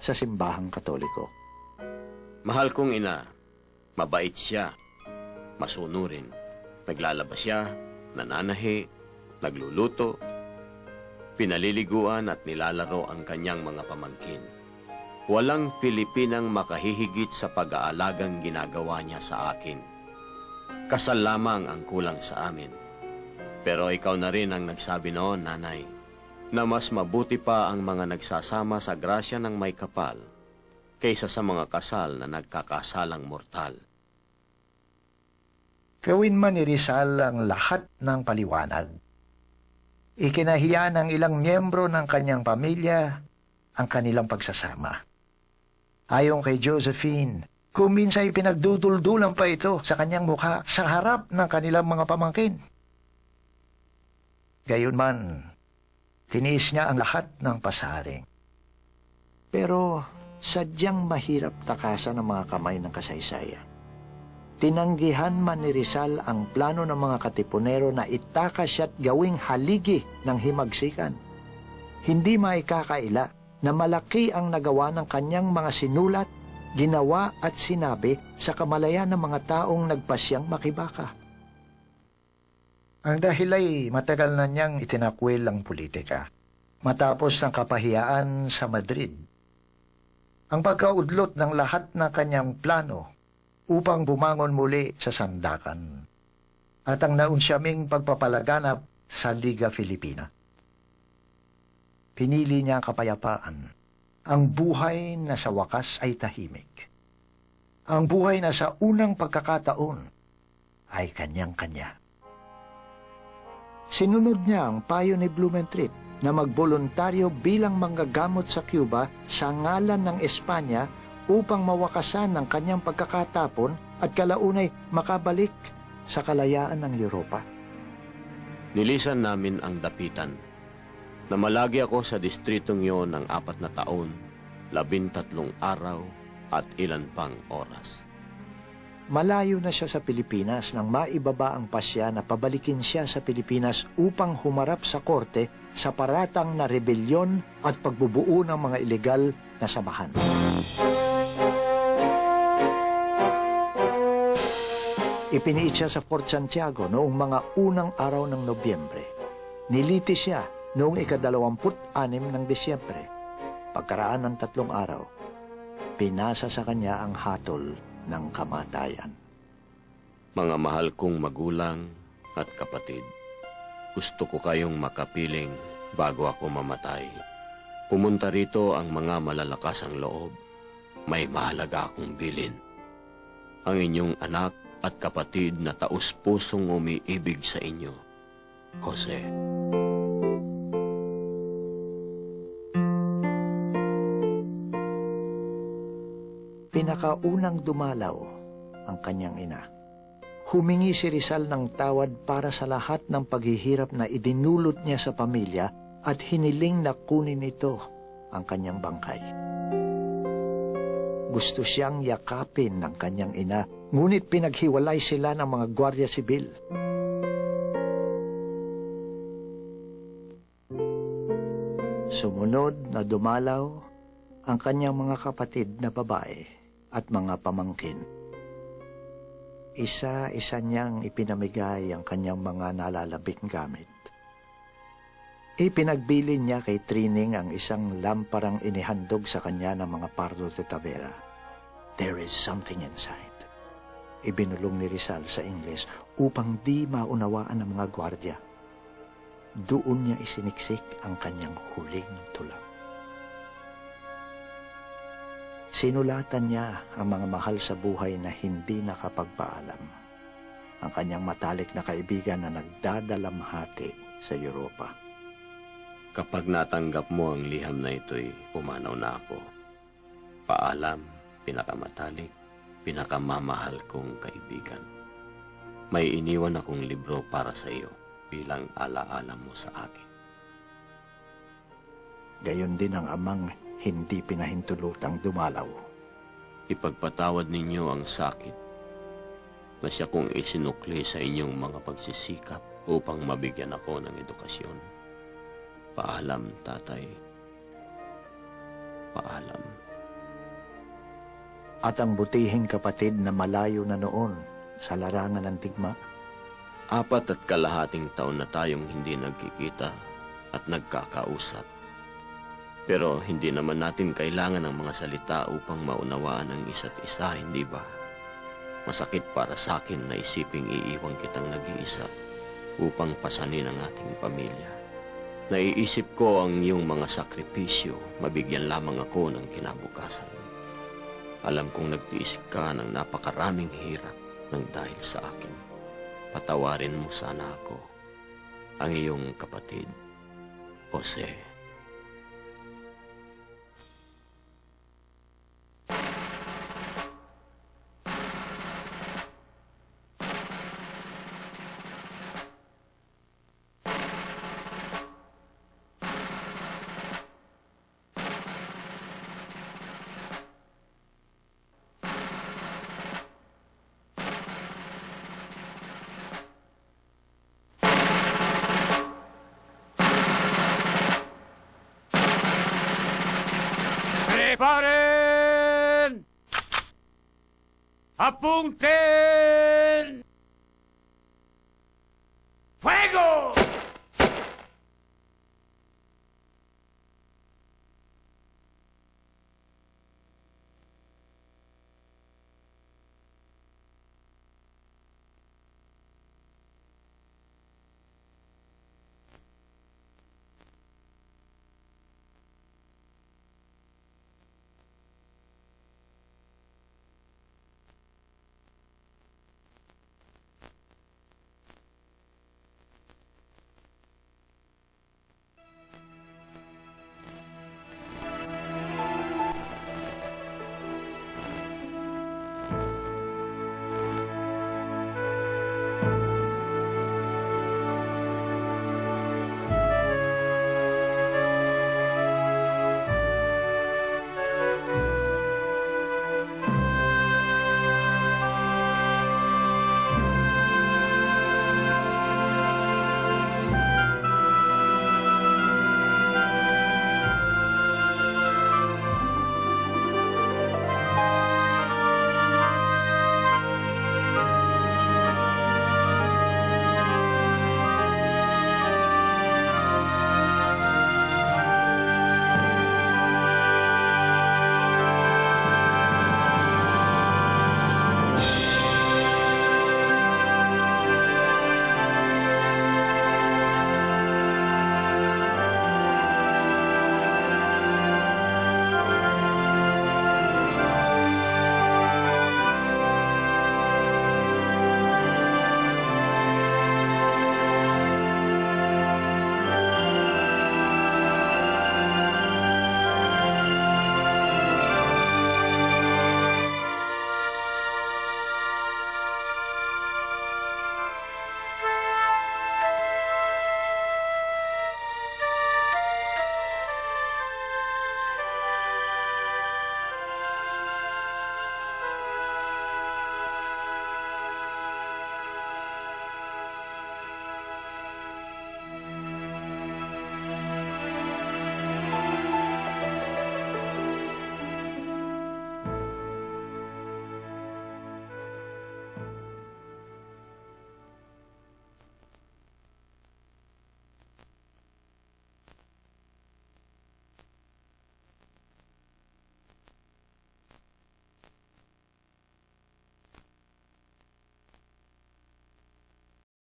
sa simbahang Katoliko. Mahal kong ina, mabait siya, masunurin. Naglalabas siya, nananahi, nagluluto, pinaliliguan at nilalaro ang kanyang mga pamangkin. Walang Pilipinang makahihigit sa pag-aalagang ginagawa niya sa akin. Kasal lamang ang kulang sa amin. Pero ikaw na rin ang nagsabi noon, nanay, na mas mabuti pa ang mga nagsasama sa grasya ng may kapal kaysa sa mga kasal na nagkakasalang mortal. Gawin man ni Rizal ang lahat ng paliwanag. Ikinahiya ng ilang miyembro ng kanyang pamilya ang kanilang pagsasama. Ayon kay Josephine, kung minsan pinagduduldulan pa ito sa kanyang mukha sa harap ng kanilang mga pamangkin. Gayunman, tiniis niya ang lahat ng pasaring. Pero sadyang mahirap takasan ang mga kamay ng kasaysayan. Tinanggihan man ni Rizal ang plano ng mga katipunero na itakas siya't gawing haligi ng himagsikan. Hindi maikakaila na malaki ang nagawa ng kanyang mga sinulat, ginawa at sinabi sa kamalayan ng mga taong nagpasyang makibaka. Ang dahil ay matagal na niyang itinakwil ang politika, matapos ng kapahiyaan sa Madrid. Ang pagkaudlot ng lahat ng kanyang plano upang bumangon muli sa sandakan, at ang naunsyaming pagpapalaganap sa Liga Filipina. Pinili niya ang kapayapaan, ang buhay na sa wakas ay tahimik. Ang buhay na sa unang pagkakataon ay kanyang-kanya. Sinunod niya ang payo ni Blumentritt na magboluntaryo bilang manggagamot sa Cuba sa ngalan ng Espanya upang mawakasan ang kanyang pagkakatapon at kalaunay makabalik sa kalayaan ng Europa. Nilisan namin ang dapitan. Namalagi ako sa distritong yon ng 4 na taon, 13 araw at ilan pang oras. Malayo na siya sa Pilipinas nang maibaba ang pasya na pabalikin siya sa Pilipinas upang humarap sa korte sa paratang na rebelyon at pagbubuo ng mga ilegal na samahan. Ipiniit siya sa Fort Santiago noong mga unang araw ng Nobyembre. Nilitis siya noong ika-26 ng Disyembre. Pagkaraan ng 3 araw, pinasa sa kanya ang hatol ng kamatayan. Mga mahal kong magulang at kapatid, gusto ko kayong makapiling bago ako mamatay. Pumunta rito ang mga malalakas ang loob. May mahalaga akong bilin. Ang inyong anak at kapatid na taus-pusong umiibig sa inyo, Jose. Pinakaunang dumalaw ang kanyang ina. Humingi si Rizal ng tawad para sa lahat ng paghihirap na idinulot niya sa pamilya at hiniling na kunin nito ang kanyang bangkay. Gusto siyang yakapin ng kanyang ina, ngunit pinaghiwalay sila ng mga Gwardiya Sibil. Sumunod na dumalaw ang kanyang mga kapatid na babae at mga pamangkin. Isa-isa niyang ipinamigay ang kanyang mga nalalabing gamit. Ipinagbilin niya kay Trining ang isang lamparang inihandog sa kanya ng mga Pardo de Tavera. There is something inside. Ibinulong ni Rizal sa Ingles upang di maunawaan ng mga gwardya. Doon niya isiniksik ang kanyang huling tulak. Sinulatan niya ang mga mahal sa buhay na hindi nakapagpaalam. Ang kanyang matalik na kaibigan na nagdadalamhati sa Europa. Kapag natanggap mo ang liham na ito'y pumanaw na ako. Paalam, pinakamatalik, pinakamamahal kong kaibigan. May iniwan akong libro para sa iyo bilang alaala mo sa akin. Gayon din ang amang hindi pinahintulutang dumalaw. Ipagpatawad ninyo ang sakit na siya kong isinukli sa inyong mga pagsisikap upang mabigyan ako ng edukasyon. Paalam, tatay. Paalam, at ang butihing kapatid na malayo na noon sa larangan ng digma? 4.5 taon na tayong hindi nagkikita at nagkakausap. Pero hindi naman natin kailangan ng mga salita upang maunawaan ang isa't isa, hindi ba? Masakit para sa akin na isiping iiwan kitang nag-iisa upang pasanin ang ating pamilya. Naiisip ko ang iyong mga sakripisyo, mabigyan lamang ako ng kinabukasan. Alam kong nagtiis ka ng napakaraming hirap ng dahil sa akin. Patawarin mo sana ako, ang iyong kapatid, Jose. Preparen! Apunten! Fuego!